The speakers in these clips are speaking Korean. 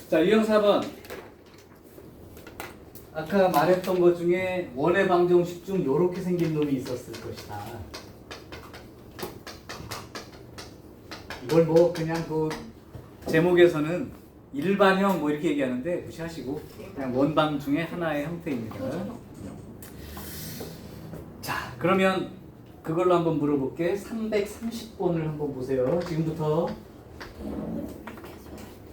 자, 유형 4번. 아까 말했던 것 중에 원의 방정식 중 이렇게 생긴 놈이 있었을 것이다. 이걸 뭐 그냥 그 제목에서는 일반형 뭐 이렇게 얘기하는데 무시하시고 그냥 원방 중에 하나의 형태입니다. 자, 그러면 그걸로 한번 물어볼게. 330번을 한번 보세요. 지금부터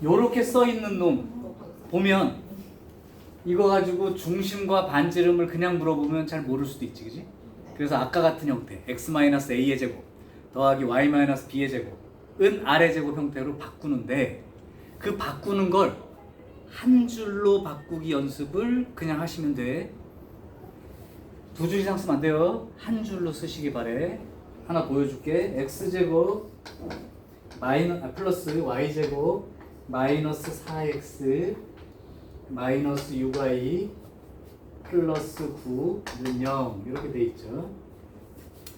요렇게 써 있는 놈 보면 이거 가지고 중심과 반지름을 그냥 물어보면 잘 모를 수도 있지, 그지? 그래서 아까 같은 형태 x-a의 제곱 더하기 y-b의 제곱은 r의 제곱 형태로 바꾸는데, 그 바꾸는 걸 한 줄로 바꾸기 연습을 그냥 하시면 돼. 두 줄 이상 쓰면 안 돼요. 한 줄로 쓰시기 바래. 하나 보여줄게. x제곱 플러스 y제곱 마이너스 4x 마이너스 6y 플러스 9는 0 이렇게 돼 있죠.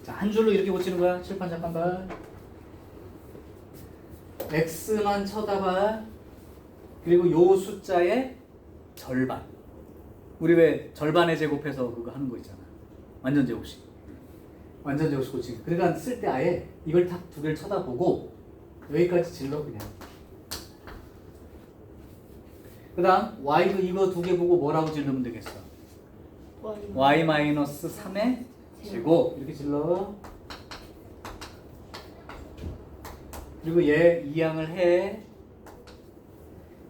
자, 한 줄로 이렇게 고치는 거야. 칠판 잠깐 봐. x만 쳐다봐. 그리고 요 숫자의 절반. 우리 왜 절반의 제곱해서 그거 하는 거 있잖아. 완전 제곱식. 완전 제곱식 고치기. 그러니까 쓸 때 아예 이걸 딱 두 개를 쳐다보고 여기까지 질러 그냥. 그 다음 y도 이거 두 개 보고 뭐라고 질르면 되겠어? y-3의 제곱 이렇게 질러. 그리고 얘 이항을 해.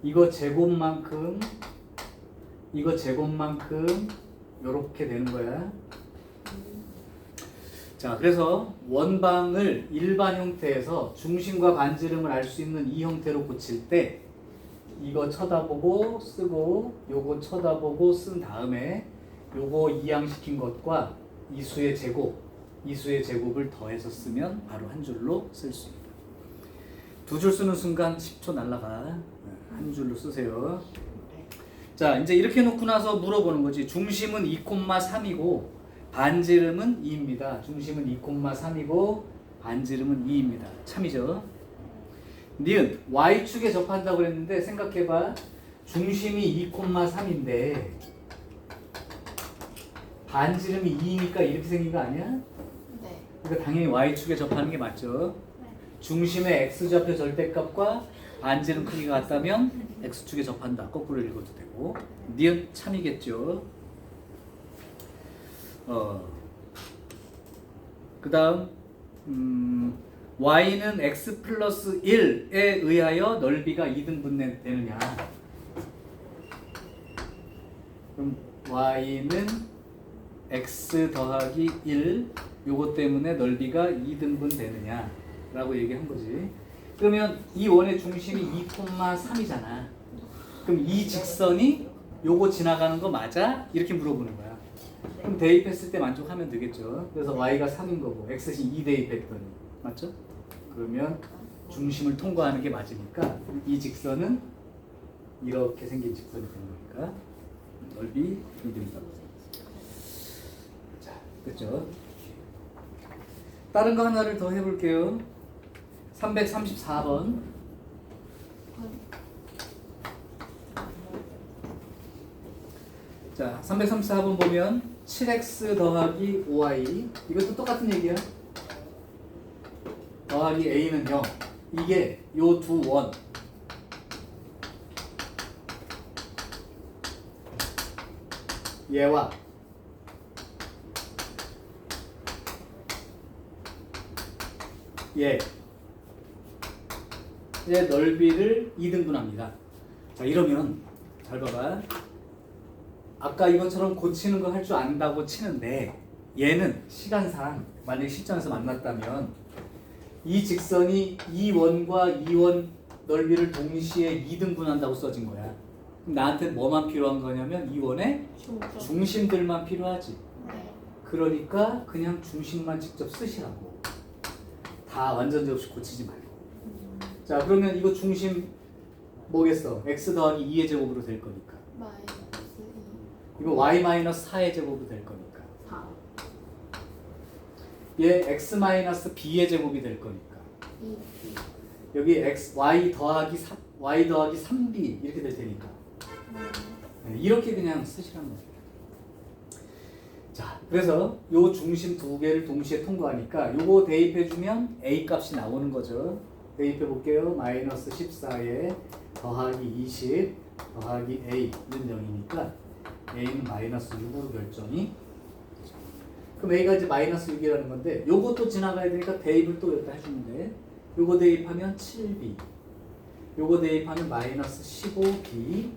이거 제곱만큼 요렇게 되는 거야. 자, 그래서 원방을 일반 형태에서 중심과 반지름을 알 수 있는 이 형태로 고칠 때 이거 쳐다보고 쓰고 요거 쳐다보고 쓴 다음에 요거 이항시킨 것과 이수의 제곱을 더해서 쓰면 바로 한 줄로 쓸 수 있다. 두 줄 쓰는 순간 10초 날라가. 한 줄로 쓰세요. 자, 이제 이렇게 놓고 나서 물어보는 거지. 중심은 2,3이고 반지름은 2입니다. 중심은 2,3이고 반지름은 2입니다. 참이죠. 니은 y축에 접한다고 그랬는데 생각해봐. 중심이 2,3인데 반지름이 2니까 이렇게 생긴 거 아니야? 네. 그러니까 당연히 y축에 접하는 게 맞죠. 중심의 x좌표 절대값과 반지름 크기가 같다면 x축에 접한다. 거꾸로 읽어도 되고. 니은 참이겠죠. 그 다음 y는 x 플러스 1에 의하여 넓이가 2등분 되느냐. 그럼 y는 x 더하기 1 요거 때문에 넓이가 2등분 되느냐 라고 얘기한 거지. 그러면 이 원의 중심이 2,3이잖아. 그럼 이 직선이 요거 지나가는 거 맞아? 이렇게 물어보는 거야. 그럼 대입했을 때 만족하면 되겠죠. 그래서 y가 3인 거고 x시 2 대입했더니 맞죠? 그러면 중심을 통과하는 게 맞으니까 이 직선은 이렇게 생긴 직선이 되는 거니까 넓이 2등분. 자, 됐죠? 다른 거 하나를 더 해볼게요. 334번. 자, 334번 보면 7x 더하기 5y 이것도 똑같은 얘기야. 더하기 a는 0. 이게 요 두 원 얘와 얘 의 넓이를 2등분합니다. 자, 이러면 잘 봐봐. 아까 이것처럼 고치는 거 할 줄 안다고 치는데 얘는 시간상 만약에 실전에서 만났다면 이 직선이 이 원과 이 원 넓이를 동시에 2등분한다고 써진 거야. 그럼 나한테 뭐만 필요한 거냐면 이 원의 중심들만 필요하지. 그러니까 그냥 중심만 직접 쓰시라고. 다 완전 없이 고치지 말고. 자, 그러면 이거 중심 뭐겠어? x 더하기 2의 제곱으로 될 거니까. 마이너스 이거 y 마이너스 4의 제곱으로 될 거니까. 4. 얘 x 마이너스 b의 제곱이 될 거니까. 2. 여기 x y 더하기 y 더하기 3b 이렇게 될 테니까 네, 이렇게 그냥 쓰시라는 거예요. 자, 그래서 요 중심 두 개를 동시에 통과하니까 요거 대입해주면 a 값이 나오는 거죠. 대입해 볼게요. 마이너스 14에 더하기 20 더하기 a는 0이니까 a는 마이너스 6으로 결정이. 그럼 a가 이제 마이너스 6이라는 건데 요것도 지나가야 되니까 대입을 또 여기다 해주면 돼. 요거 대입하면 7b, 요거 대입하면 마이너스 15b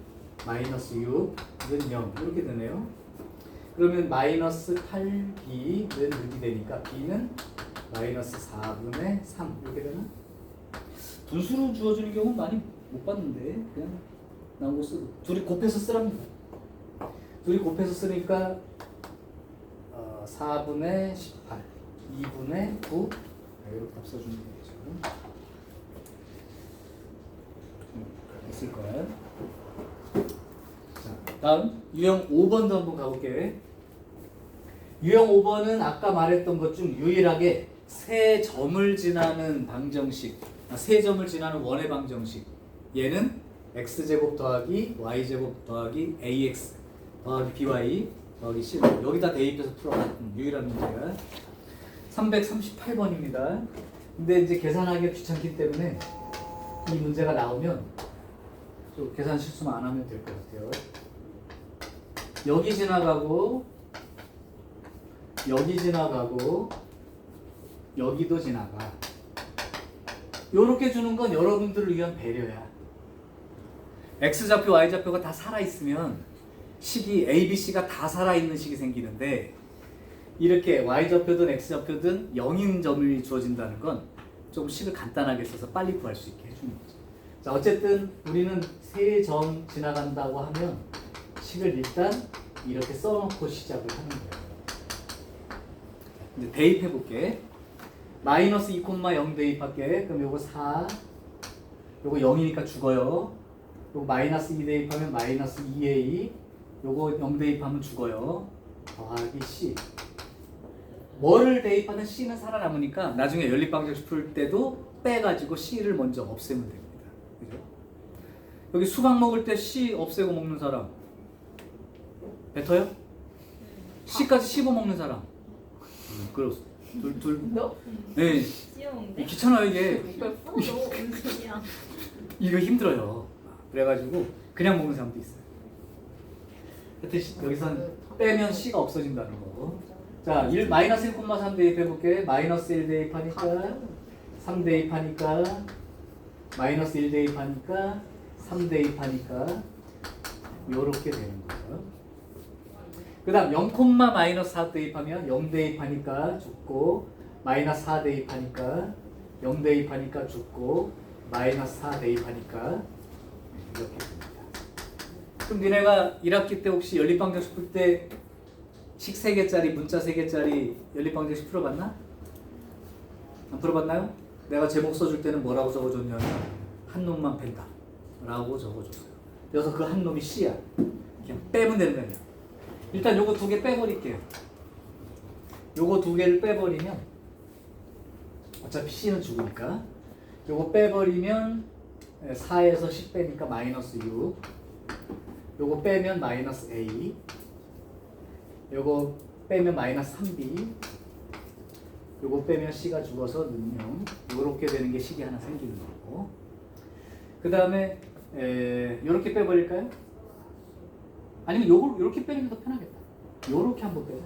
마이너스 6는 0 이렇게 되네요. 그러면 마이너스 8b는 6이 되니까 b는 마이너스 4분의 3 이렇게 되나? 분수로 주어지는 경우는 많이 못 봤는데 그냥 나온 거 쓰고 둘이 곱해서 쓰랍니다. 둘이 곱해서 쓰니까 4분의 18, 2분의 9 이렇게 답 써주면 되겠죠. 있을 거야. 자, 다음 유형 5번도 한번 가볼게. 유형 5번은 아까 말했던 것 중 유일하게 세 점을 지나는 방정식, 세 점을 지나는 원의 방정식. 얘는 x제곱 더하기 y제곱 더하기 ax 더하기 by 더하기 c 여기다 대입해서 풀어라. 유일한 문제가 338번입니다. 근데 이제 계산하기 귀찮기 때문에 이 문제가 나오면 좀 계산 실수만 안 하면 될 것 같아요. 여기 지나가고 여기 지나가고 여기도 지나가. 요렇게 주는 건 여러분들을 위한 배려야. x좌표, y좌표가 다 살아있으면 식이 A, B, C가 다 살아있는 식이 생기는데 이렇게 y좌표든 x좌표든 0인 점이 주어진다는 건 좀 식을 간단하게 써서 빨리 구할 수 있게 해주는 거죠. 자, 어쨌든 우리는 세 점 지나간다고 하면 식을 일단 이렇게 써놓고 시작을 하는 거예요. 이제 대입해 볼게. 마이너스 2,0 대입할게. 그럼 요거 4, 요거 0이니까 죽어요. 요거 마이너스 2 대입하면 마이너스 2a, 요거 0 대입하면 죽어요. 더하기 c. 뭐를 대입하면 c는 살아남으니까 나중에 연립방정식 풀 때도 빼가지고 c를 먼저 없애면 됩니다. 그죠? 여기 수박 먹을 때 c 없애고 먹는 사람 뱉어요? c까지 씹어 먹는 사람. 그렇소. 둘. 너? 네. 귀여운데? 귀찮아요 이게. 이걸 써도 은근이야. 이거 힘들어요. 그래가지고 그냥 먹는 사람도 있어요. 하여튼 여기선 빼면 c가 없어진다는 거. 자, 마이너스 1,3 대입해볼게. 마이너스 1 대입하니까 3 대입하니까 마이너스 1 대입하니까 3 대입하니까 요렇게 되는 거죠. 그 다음 0, 마이너스 4 대입하면 0 대입하니까 죽고 마이너스 4 대입하니까 0 대입하니까 죽고 마이너스 4 대입하니까 이렇게 됩니다. 그럼 니네가 1학기 때 혹시 연립방정식 풀 때 식 3개짜리, 문자 3개짜리 연립방정식 풀어봤나? 안 풀어봤나요? 내가 제목 써줄 때는 뭐라고 적어줬냐면 한 놈만 뺀다 라고 적어줬어요. 그래서 그 한 놈이 C야. 그냥 빼면 되는 거야. 일단 요거 2개 빼버릴게요. 요거 2개를 빼버리면 어차피 C는 죽으니까 요거 빼버리면 4에서 10 빼니까 마이너스 6. 요거 빼면 마이너스 A. 요거 빼면 마이너스 3B. 요거 빼면 C가 죽어서 능령. 요렇게 되는 게 식이 하나 생기는 거고. 그 다음에 요렇게 빼버릴까요? 아니면 요걸 요렇게 빼는 게 더 편하겠다. 요렇게 한번 빼자.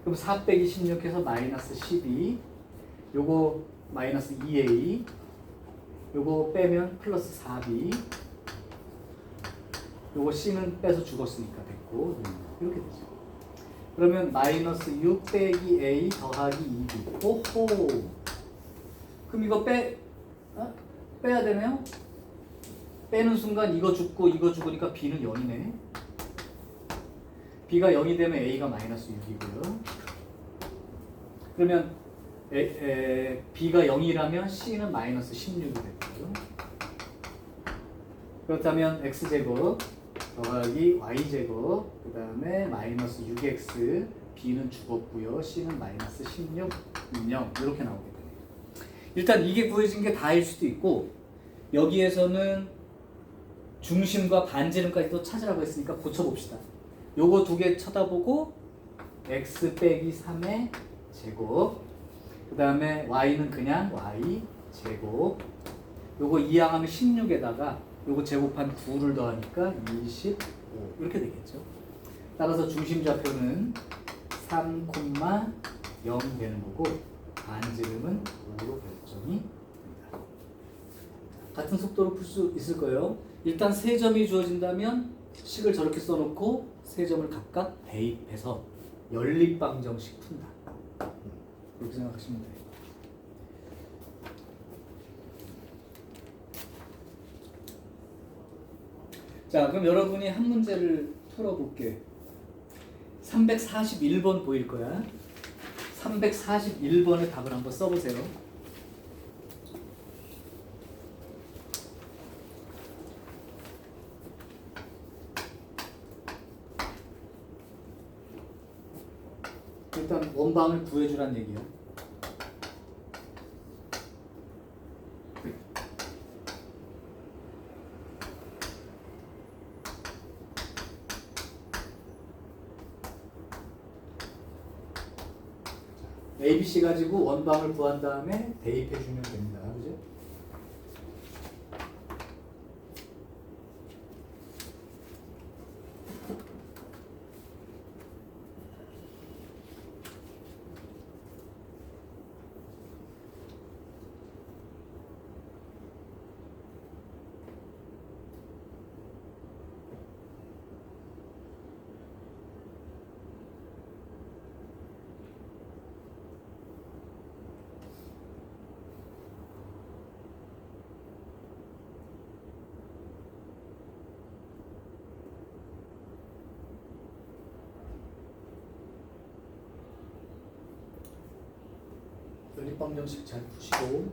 그럼 4 빼기 16해서 마이너스 12. 요거 마이너스 2a. 요거 빼면 플러스 4b. 요거 c는 빼서 죽었으니까 됐고 이렇게 되죠. 그러면 마이너스 6 빼기 a 더하기 2b. 오호. 그럼 이거 빼야 되네요. 빼는 순간 이거 죽고 이거 죽으니까 b는 0이네. b가 0이 되면 a가 마이너스 6이고요. 그러면 b가 0이라면 c는 마이너스 16이 되고요. 그렇다면 x제곱 더하기 y제곱 그 다음에 마이너스 6x b는 죽었고요. c는 마이너스 16, 0 이렇게 나오게 돼요. 일단 이게 구해진 게 다일 수도 있고 여기에서는 중심과 반지름까지도 찾으라고 했으니까 고쳐봅시다. 요거 두 개 쳐다보고 x 빼기 3의 제곱, 그 다음에 y는 그냥 y 제곱, 요거 이항하면 16에다가 요거 제곱한 9를 더하니까 25 이렇게 되겠죠. 따라서 중심좌표는 3, 0 되는 거고 반지름은 5로 결정이 됩니다. 같은 속도로 풀 수 있을 거예요. 일단 세 점이 주어진다면 식을 저렇게 써놓고 세 점을 각각 대입해서 연립방정식 푼다. 그렇게 생각하시면 돼요. 자, 그럼 여러분이 한 문제를 풀어볼게. 341번 보일 거야. 341번의 답을 한번 써보세요. 일단 원방을 구해주란 얘기야. ABC 가지고 원방을 구한 다음에 대입해 주면 됩니다. 그죠? 연립방정식 잘 푸시고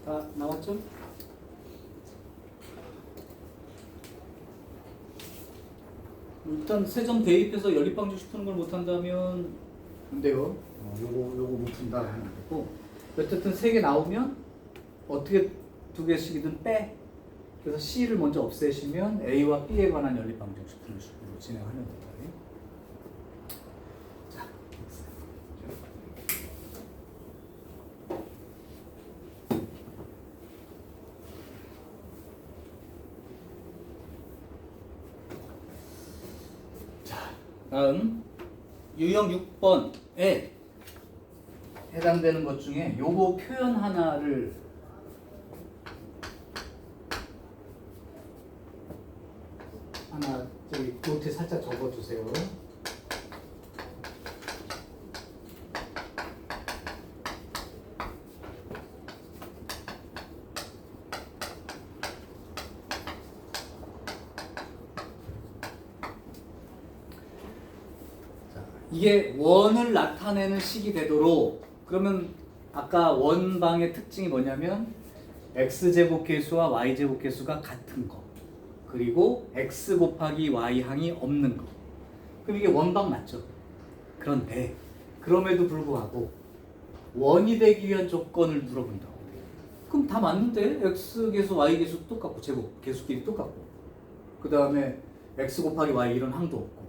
다 나왔죠? 일단 세 점 대입해서 연립방정식 푸는 걸 못한다면 안 돼요. 요거 못 푼다 하면 안 되고, 어쨌든 세 개 나오면 어떻게 두 개씩이든 빼. 그래서 C를 먼저 없애시면 A와 B에 관한 연립방정식 푸는 식으로 진행하면 된다. 자, 다음 유형 6번에 해당되는 것 중에 요거 표현 하나를 저기 노트에 살짝 적어주세요. 이게 원을 나타내는 식이 되도록 그러면 아까 원방의 특징이 뭐냐면 x제곱 계수와 y제곱 계수가 같은 거 그리고 x 곱하기 y 항이 없는 거 그럼 이게 원방 맞죠? 그런데 그럼에도 불구하고 원이 되기 위한 조건을 물어본다고 그럼 다 맞는데 x 계수 y 계수 똑같고 제곱 계수끼리 똑같고 그 다음에 x 곱하기 y 이런 항도 없고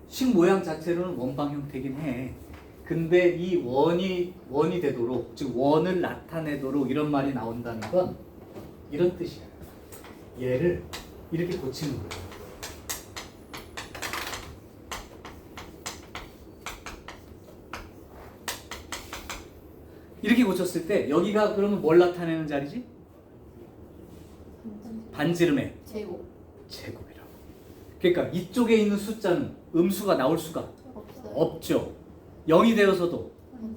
식 모양 자체로는 원방 형태긴 해. 근데 이 원이 되도록 즉 원을 나타내도록 이런 말이 나온다는 건 이런 뜻이야. 얘를 이렇게 고치는 거야. 이렇게 고쳤을 때 여기가 그러면 뭘 나타내는 자리지? 반지름의 제곱 제곱이라고. 그러니까 이쪽에 있는 숫자는 음수가 나올 수가 없어요. 없죠. 0이 되어서도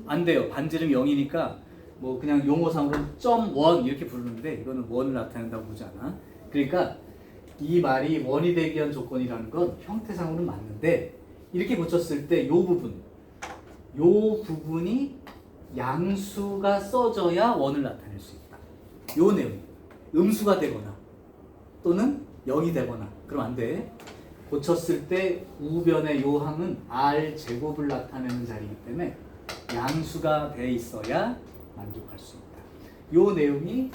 안 돼요. 반지름 0이니까 뭐 그냥 용어상으로는 .1 이렇게 부르는데 이거는 원을 나타낸다고 보지 않아. 그러니까 이 말이 원이 되기 위한 조건이라는 건 형태상으로는 맞는데 이렇게 고쳤을 때 요 부분이 양수가 써져야 원을 나타낼 수 있다. 요 내용. 음수가 되거나 또는 0이 되거나 그럼 안 돼. 고쳤을 때 우변의 요 항은 r 제곱을 나타내는 자리이기 때문에 양수가 돼 있어야 만족할 수 있다. 요 내용이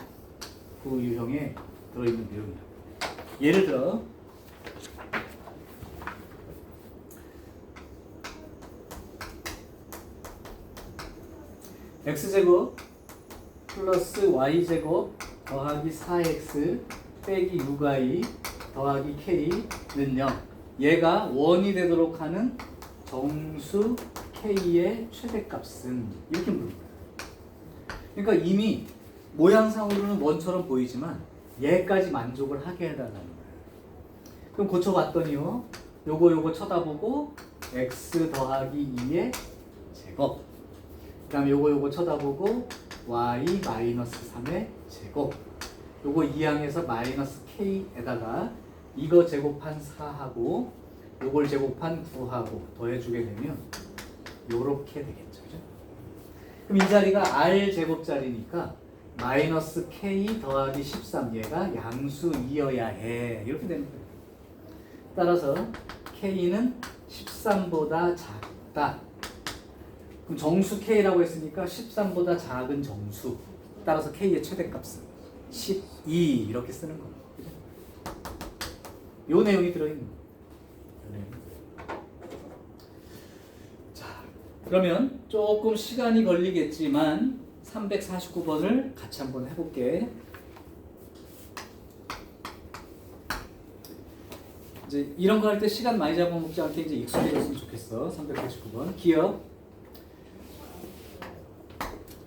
그 유형에 들어있는 내용이다. 예를 들어 x제곱 플러스 y제곱 더하기 4x 빼기 6y 더하기 k는 0 얘가 원이 되도록 하는 정수 k의 최대값은 이렇게 물은 거예요. 그러니까 이미 모양상으로는 원처럼 보이지만 얘까지 만족을 하게 해달라는 거예요. 그럼 고쳐봤더니요 요거 쳐다보고 x 더하기 2의 제곱 그 다음에 요거 쳐다보고 y 마이너스 3의 제곱 요거 2항에서 마이너스 k에다가 이거 제곱한 4하고 요걸 제곱한 9하고 더해주게 되면 요렇게 되겠죠. 그죠? 그럼 이 자리가 r 제곱자리니까 마이너스 k 더하기 13 얘가 양수이어야 해. 이렇게 되는 거예요. 따라서 k는 13보다 작다. 그럼 정수 k라고 했으니까 13보다 작은 정수. 따라서 k의 최대값은 12 이렇게 쓰는 거예요. 요 내용이 들어있는 거예요. 자, 그러면 조금 시간이 걸리겠지만 349번을 같이 한번 해볼게. 이제 이런 거 할 때 시간 많이 잡아먹지 않게 이제 익숙해졌으면 좋겠어. 349번 기억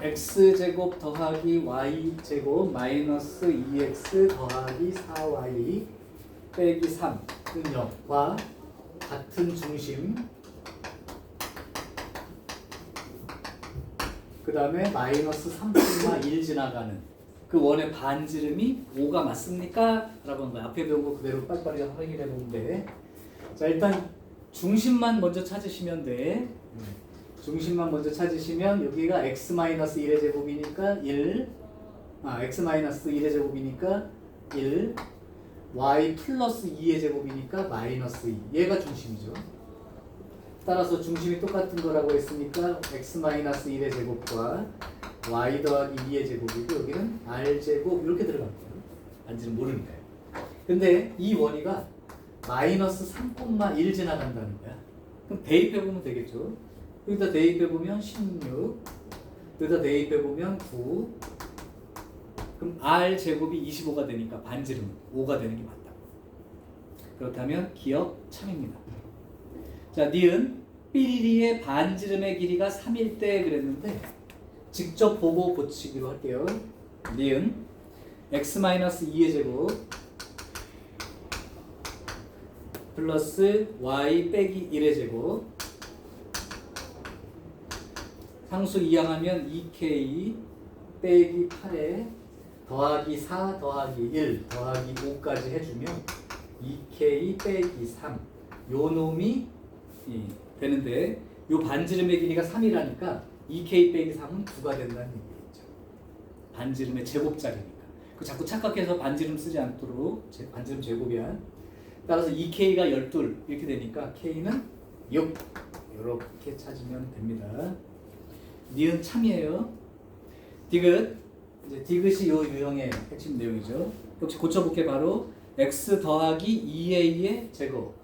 x제곱 더하기 y제곱 마이너스 2x 더하기 4y 빼기 3은 0과 같은 중심 그 다음에 마이너스 3,1 지나가는 그 원의 반지름이 5가 맞습니까? 라고 하는 거야. 앞에 배운 거 그대로 빨리빨리 확인해 보면 돼. 자 일단 중심만 먼저 찾으시면 돼. 중심만 먼저 찾으시면 여기가 x-1의 제곱이니까 1 x-1의 제곱이니까 1 y 플러스 2의 제곱이니까 마이너스 2 얘가 중심이죠. 따라서 중심이 똑같은 거라고 했으니까 x-1의 제곱과 y 더하기 2의 제곱이고 여기는 r제곱 이렇게 들어갈 거예요. 반지름 모르니까요. 근데 이 원이가 마이너스 3,1 지나간다는 거야. 그럼 대입해보면 되겠죠. 여기다 대입해보면 16 여기다 대입해보면 9 그럼 r제곱이 25가 되니까 반지름은 5가 되는 게 맞다. 그렇다면 기억 참입니다. 자, 니은 삐리리의 반지름의 길이가 3일 때 그랬는데 직접 보고 고치기로 할게요. 니은 x-2의 제곱 플러스 y 빼기 1의 제곱 상수 이항하면 2k 빼기 8에 더하기 4 더하기 1 더하기 5까지 해주면 2k 빼기 3 요 놈이 되는데 요 반지름의 길이가 3이라니까 2k 빼기 3은 9가 된다는 얘기겠죠. 반지름의 제곱자리니까. 그 자꾸 착각해서 반지름 쓰지 않도록 반지름 제곱이야. 따라서 2k가 12 이렇게 되니까 k는 6 이렇게 찾으면 됩니다. 니은 참이에요. 디귿. 이제 디귿이 요 유형의 핵심 내용이죠. 역시 고쳐볼게. 바로 x 더하기 2a의 제곱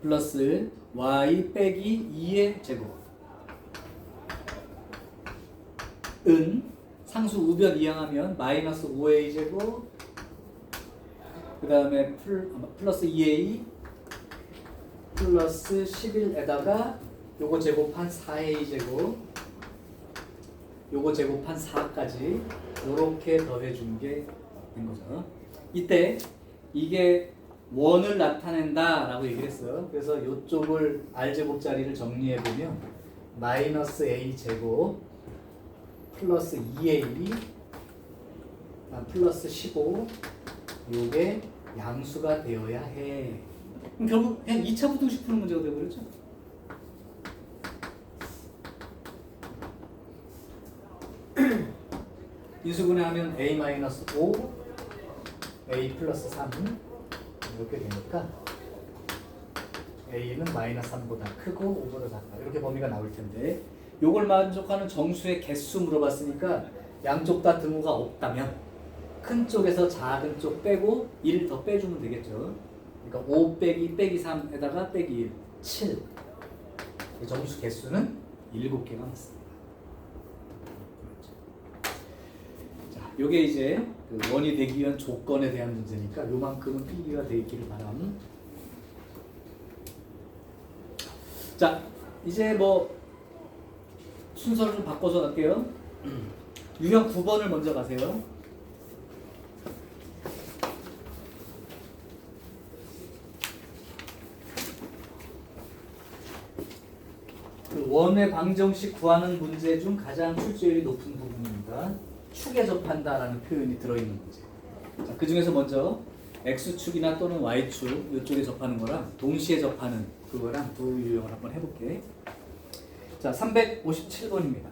플러스 y 빼기 2의 제곱 은 상수 우변 이항하면 마이너스 5a 제곱 그 다음에 플러스 2a 플러스 11에다가 요거 제곱한 4a 제곱 요거 제곱한 4까지 요렇게 더해준 게 된 거죠. 이때 이게 원을 나타낸다 라고 얘기를 했어요. 그래서 요쪽을 R제곱자리를 정리해보면 마이너스 A 제곱 플러스 2A 플러스 15 요게 양수가 되어야 해. 그럼 결국 그냥 2차 부등식 푸는 문제가 되어버렸죠. 인수분해하면 A-5 A 플러스 3 이렇게 되니까 A는 마이너스 3보다 크고 5보다 작다 이렇게 범위가 나올 텐데 요걸 만족하는 정수의 개수 물어봤으니까 양쪽 다 등호가 없다면 큰 쪽에서 작은 쪽 빼고 1 더 빼주면 되겠죠. 그러니까 5 빼기 3에다가 빼기 1 7 정수 개수는 7개가 맞습니다. 요게 이제 그 원이 되기 위한 조건에 대한 문제니까 요만큼은 필기가 되어 있기를 바람. 자, 이제 뭐 순서를 좀 바꿔서 갈게요. 유형 9번을 먼저 가세요. 그 원의 방정식 구하는 문제 중 가장 출제율이 높은 부분입니다. 축에 접한다라는 표현이 들어있는 문제. 자, 그 중에서 먼저 X축이나 또는 Y축 이쪽에 접하는 거랑 동시에 접하는 그거랑 두 유형을 한번 해볼게. 자, 357번입니다.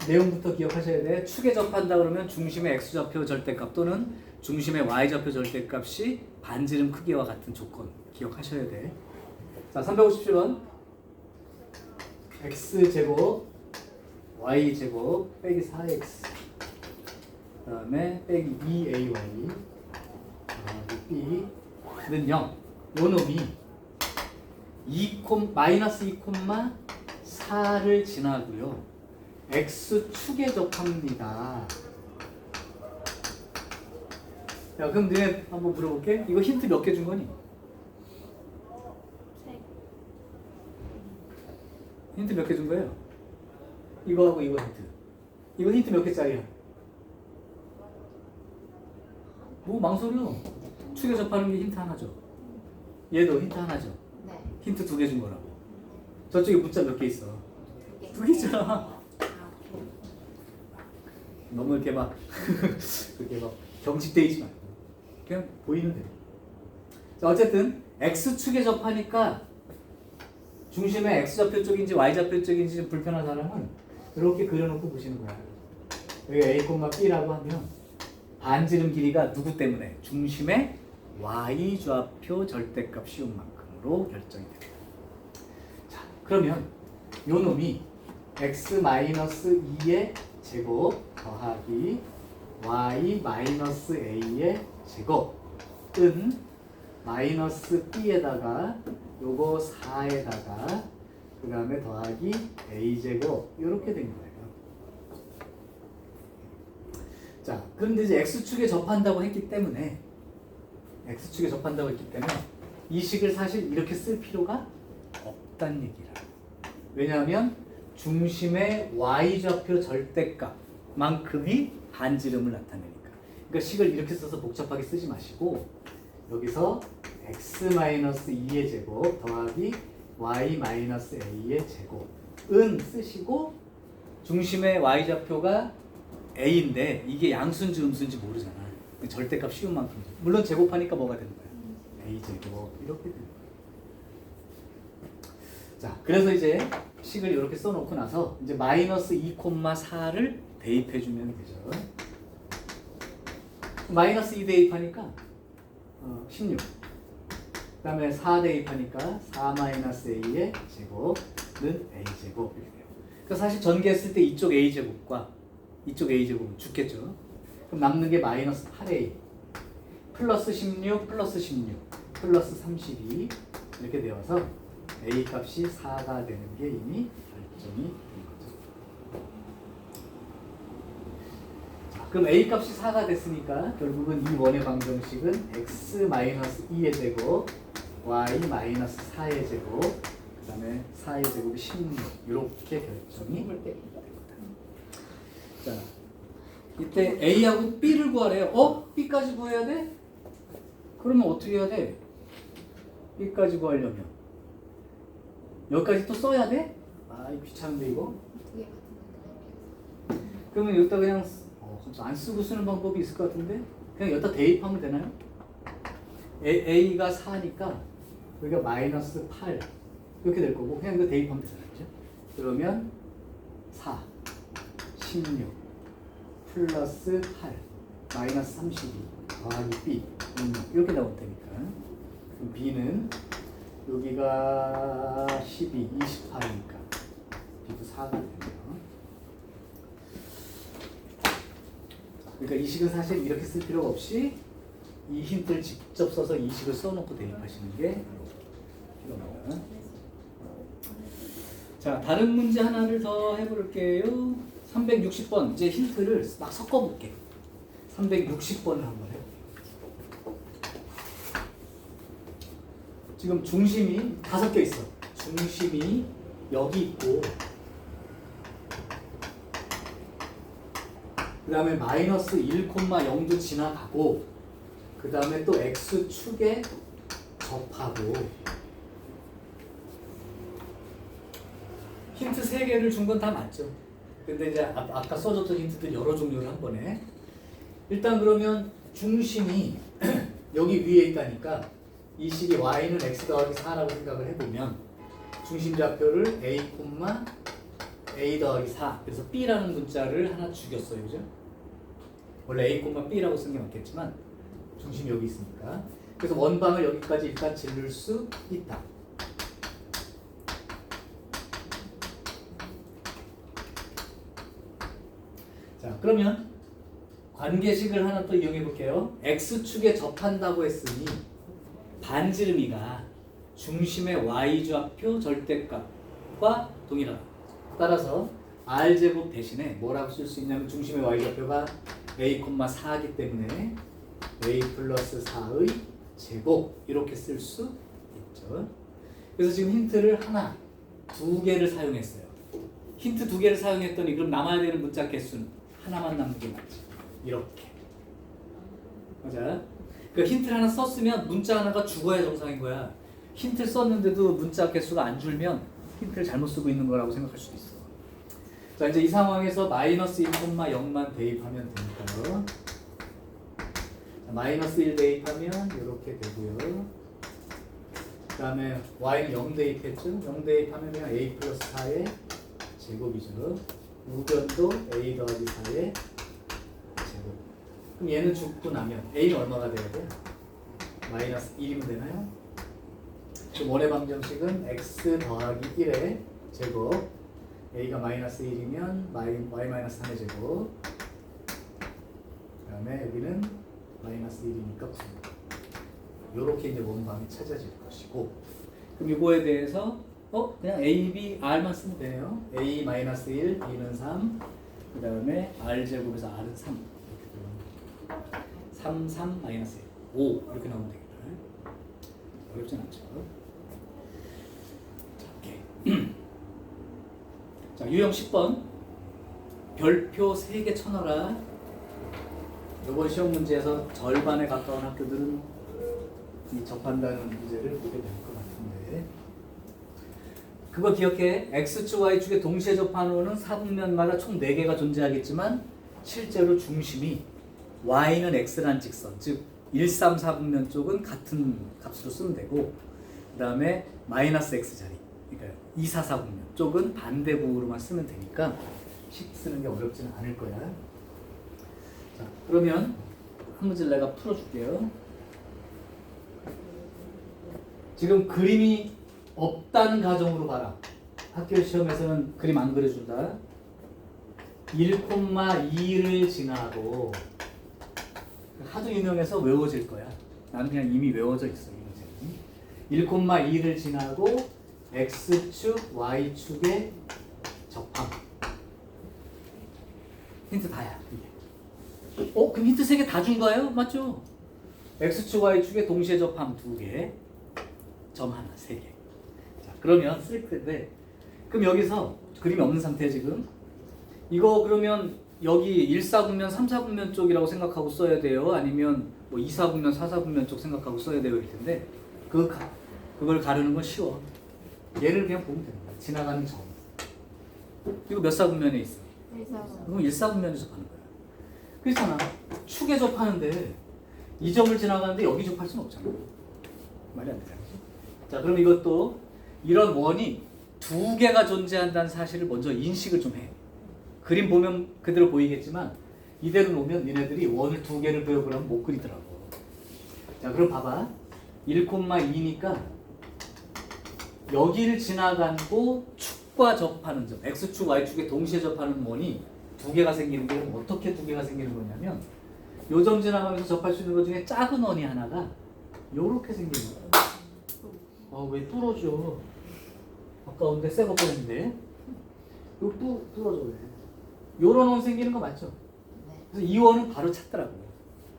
내용부터 기억하셔야 돼. 축에 접한다 그러면 중심의 X좌표 절대값 또는 중심의 Y좌표 절대값이 반지름 크기와 같은 조건 기억하셔야 돼. 자, 357번 X제곱 y제곱 빼기 4x 그 다음에 빼기 2ay b는 0 요 놈이 마이너스 2,4를 지나고요 x축에 접합니다. 야, 그럼 너네 한번 물어볼게. 이거 힌트 몇 개 준 거니? 힌트 몇 개 준 거예요? 이거하고 이거 힌트. 이거 힌트 몇 개짜리야? 뭐 망설여. 축에 접하는 게 힌트 하나죠. 얘도 힌트 하나죠. 네. 힌트 2개 준 거라고. 저쪽에 문자 몇 개 있어? 2개 있잖아. 너무 이렇게 막 그렇게 막 경직되지 말고 그냥 보이는 대로. 자, 어쨌든 X축에 접하니까 중심의 X좌표 쪽인지 Y좌표 쪽인지 좀 불편한 사람은 이렇게 그려놓고 보시는 거야. 여기 A, B라고 하면 반지름 길이가 누구 때문에? 중심의 Y좌표 절대값 쉬운 만큼으로 결정이 됩니다. 자, 그러면 요 놈이 X-2의 제곱 더하기 Y-A의 제곱은 마이너스 B에다가 요거 4에다가 그 다음에 더하기 A제곱 이렇게 된 거예요. 자, 그런데 이제 X축에 접한다고 했기 때문에 이 식을 사실 이렇게 쓸 필요가 없다는 얘기라. 왜냐하면 중심의 Y좌표 절대값만큼이 반지름을 나타내니까. 그러니까 식을 이렇게 써서 복잡하게 쓰지 마시고 여기서 X-2의 제곱 더하기 Y-A의 제곱은 쓰시고 중심의 Y좌표가 A인데 이게 양수인지 음수인지 모르잖아. 절대값 쉬운 만큼이죠. 물론 제곱하니까 뭐가 되는 거야? a제곱 이렇게 되는 거예요. 자, 그래서 이제 식을 이렇게 써놓고 나서 이제 마이너스 2,4를 대입해주면 되죠. 마이너스 2 대입하니까 16. 그 다음에 4 대입하니까 4 마이너스 a의 제곱은 a제곱 이렇게 돼요. 그러니까 사실 전개했을 때 이쪽 a제곱과 이쪽 a제곱은 죽겠죠. 그럼 남는 게 마이너스 8a 플러스 16 플러스 16 플러스 32 이렇게 되어서 a 값이 4가 되는 게 이미 결정이 된 거죠. 자, 그럼 a 값이 4가 됐으니까 결국은 이 원의 방정식은 x-2의 제곱 y-4의 제곱 그 다음에 4의 제곱이 16 이렇게 결정이 된 거다. 자, 이때 a하고 b를 구하래요. b까지 구해야 돼? 그러면 어떻게 해야 돼? b까지 구하려면 여기까지 또 써야 돼? 이거 귀찮은데 이거? 그러면 여기다 그냥 안 쓰고 쓰는 방법이 있을 것 같은데 그냥 여기다 대입하면 되나요? a가 4니까 여기가 마이너스 8 이렇게 될 거고 그냥 이거 대입하면 되잖아요. 그죠? 그러면 4 16 플러스 8 마이너스 32 더하기 b 이렇게 나올 테니까 그럼 b는 여기가 12, 28이니까 b도 4가 되네요. 그러니까 이 식은 사실 이렇게 쓸 필요가 없이 이 힌트를 직접 써서 이 식을 써놓고 대입하시는 게 필요합니다. 자, 다른 문제 하나를 더 해볼게요. 360번 이제 힌트를 막 섞어볼게. 360번을 한번 해볼게요. 지금 중심이 다 섞여 있어. 중심이 여기 있고 그 다음에 마이너스 1,0도 지나가고 그 다음에 또 x축에 접하고 힌트 3개를 준 건 다 맞죠? 근데 이제 아까 써줬던 힌트들 여러 종류를 한 번에 일단 그러면 중심이 여기 위에 있다니까 이 식이 y는 x 더하기 4라고 생각을 해보면 중심좌표를 a, a 더하기 4 그래서 b라는 문자를 하나 죽였어요. 그죠? 원래 a, b라고 쓴 게 맞겠지만 중심이 여기 있으니까 그래서 원방을 여기까지 일단 질를 수 있다. 자, 그러면 관계식을 하나 또 이용해 볼게요. x축에 접한다고 했으니 반지름이가 중심의 y좌표 절대값과 동일하다. 따라서 r제곱 대신에 뭐라고 쓸 수 있냐면 중심의 y좌표가 a, 4이기 때문에 a 플러스 4의 제곱 이렇게 쓸 수 있죠. 그래서 지금 힌트를 하나, 2개를 사용했어요. 힌트 2개를 사용했더니 그럼 남아야 되는 문자 개수는 하나만 남는 게 맞지. 이렇게. 맞아? 그 힌트를 하나 썼으면 문자 하나가 죽어야 정상인 거야. 힌트를 썼는데도 문자 개수가 안 줄면 힌트를 잘못 쓰고 있는 거라고 생각할 수도 있어. 자, 이제 이 상황에서 마이너스 1,0만 대입하면 되니까요. 자, 마이너스 1 대입하면 이렇게 되고요. 그 다음에 y는 0 대입했죠. 0 대입하면 그냥 a 플러스 4의 제곱이죠. 우변도 a 더하기 4의 제곱. 그럼 얘는 죽고 나면 a는 얼마가 돼야 돼? 마이너스 1이면 되나요? 그럼 원의 방정식은 x 더하기 1의 제곱 a가 마이너스 1이면 y 마이너스 3의 제곱 그 다음에 여기는 마이너스 1이니까 9 요렇게 이제 원방이 찾아질 것이고 그럼 이거에 대해서 그냥 a, b, r만 쓰면 되네요. a 마이너스 1, b는 3 그 다음에 r제곱에서 r은 3 이렇게 되면 3, 3, 마이너스 1 5 이렇게 나오면 되겠다. 어렵진 않죠. 자, 오케이. 자, 유형 10번 별표 3개 쳐넣어라. 이번 시험 문제에서 절반에 가까운 학교들은 이 접한다는 문제를 보게 될 것 같은데 그거 기억해. X축, Y축에 동시에 접하는 원은 사분면마다 총 4개가 존재하겠지만 실제로 중심이 Y는 X라는 직선, 즉 1, 3, 4분면 쪽은 같은 값으로 쓰면 되고 그 다음에 마이너스 x자리 그러니까 2, 4, 4분면 쪽은 반대부호로만 쓰면 되니까 식 쓰는 게 어렵지는 않을 거야. 자, 그러면 한 문제 내가 풀어줄게요. 지금 그림이 없다는 가정으로 봐라. 학교 시험에서는 그림 안 그려준다. 1,2를 지나고 하도 유명해서 외워질 거야. 나는 그냥 이미 외워져 있어. 이 문제는 1,2를 지나고 x축, y축의 접함. 힌트 다야. 이게. 그럼 힌트 3개 다 준 거예요? 맞죠? x축, y축의 동시에 접함 2개, 점 하나 3개. 자, 그러면 쓸 텐데, 그럼 여기서 그림이 없는 상태에 지금 이거 그러면 여기 1, 4분면, 3, 4분면 쪽이라고 생각하고 써야 돼요? 아니면 뭐 2, 4분면, 4, 4분면 쪽 생각하고 써야 돼요? 일 텐데 그걸 가르는 건 쉬워. 얘를 그냥 보면 됩니다. 지나가는 점. 이거 몇 4분면에 있어? 1,4분면. 그럼 1, 4분면에서 가는 거야. 그렇잖아. 축에 접하는데 이 점을 지나가는데 여기 접할 수는 없잖아. 말이 안 되잖아. 자, 그럼 이것도 이런 원이 2개가 존재한다는 사실을 먼저 인식을 좀 해. 그림 보면 그대로 보이겠지만 이대로 놓으면 니네들이 원을 2개를 그려보려면 못 그리더라고. 자, 그럼 봐봐. 1,2니까 여기를 지나가고 축과 접하는 점, x축, y축에 동시에 접하는 원이 2개가 생기는 게 어떻게 2개가 생기는 거냐면 요 점 지나가면서 접할 수 있는 것 중에 작은 원이 하나가 요렇게 생기는 거야. 왜 뚫어져? 아까운데 새거 꺼냈는데 이거 뚫어져 왜? 요런 원 생기는 거 맞죠? 그래서 이 원은 바로 찾더라고.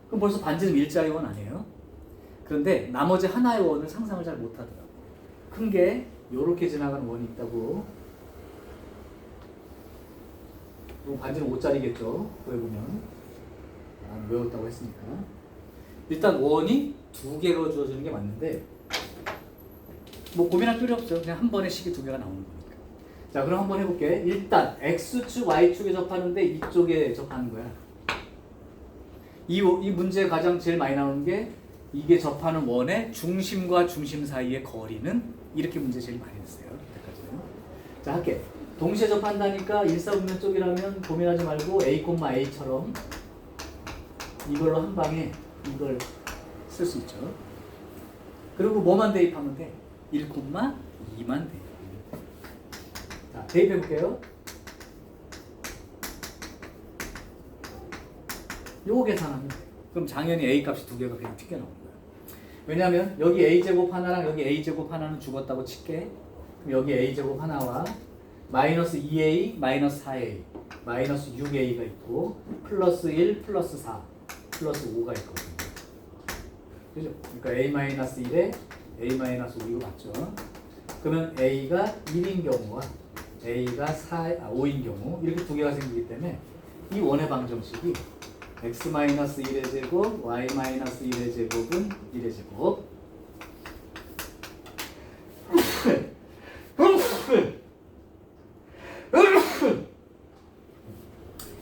그럼 벌써 반지름 일자리 원 아니에요? 그런데 나머지 하나의 원을 상상을 잘 못하더라고. 큰 게 요렇게 지나가는 원이 있다고. 이 반지름 5짜리겠죠? 구해보면. 외웠다고 했으니까. 일단 원이 2개가 주어지는 게 맞는데 뭐 고민할 필요 없죠. 그냥 한 번에 식이 2개가 나오는 거니까. 자, 그럼 한번 해볼게. 일단 x축, y축에 접하는데 이쪽에 접하는 거야. 이 문제에 가장 제일 많이 나오는 게 이게 접하는 원의 중심과 중심 사이의 거리는 이렇게 문제 제일 많이 냈어요. 여기까지는. 자, 할게. 동시에 접한다니까 1, 4분면 쪽이라면 고민하지 말고 a, a처럼 이걸로 한 방에 이걸 쓸 수 있죠. 그리고 뭐만 대입하면 돼? 1,2만 대입. 자, 대입해 볼게요. 요거 계산하면 돼. 그럼 당연히 a 값이 2개가 그냥 튀겨 나오는 거야. 왜냐면 여기 a제곱 하나랑 여기 a제곱 하나는 죽었다고 칠게. 그럼 여기 a제곱 하나와 마이너스 2a, 마이너스 4a, 마이너스 6a가 있고 플러스 1, 플러스 4, 플러스 5가 있거든요. 그죠? 그러니까 a-1에 a-5 이거 맞죠? 그러면 a가 1인 경우와 a가 5인 경우 이렇게 2개가 생기기 때문에 이 원의 방정식이 x-1의 제곱, y-1의 제곱은 1의 제곱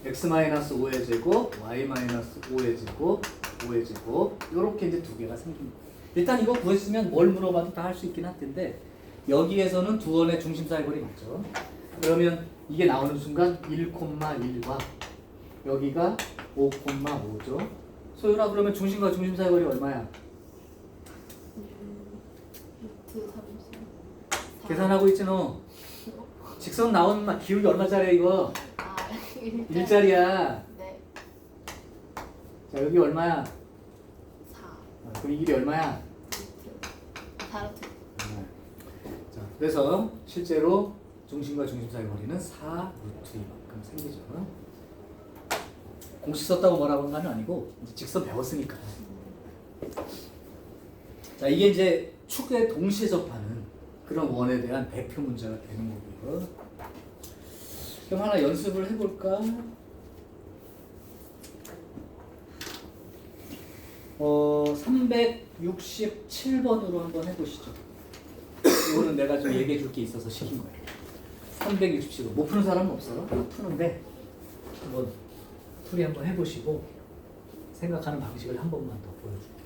x-5의 제곱, y-5의 제곱, 5의 제곱 이렇게 이제 2개가 생깁니다. 일단 이거 구했으면 뭘 물어봐도 다 할 수 있긴 할 텐데 여기에서는 두 원의 중심 사이 거리 맞죠? 그러면 이게 나오는 순간 1,1과 여기가 5,5죠. 소윤아 그러면 중심과 중심 사이 거리 얼마야? 계산하고 있지 너? 직선 나오는 막 기울기 얼마짜리야 이거? 1짜리야. 네. 자 여기 얼마야? 4. 그럼 이 길이 얼마야? 4루트. 자 그래서 실제로 중심과 중심 사이 거리는 4루트 이만큼 생기죠. 공식 썼다고 뭐라고 하는 건 아니고 이제 직선 배웠으니까. 자 이게 이제 축에 동시에 접하는 그런 원에 대한 대표 문제가 되는 거고요. 그럼 하나 연습을 해볼까? 367번으로 한번 해보시죠. 이거는 내가 좀 얘기해 줄 게 있어서 시킨 거예요. 367번. 못 푸는 사람은 없어요. 푸는데 한번 풀이 한번 해보시고 생각하는 방식을 한 번만 더 보여줄게요.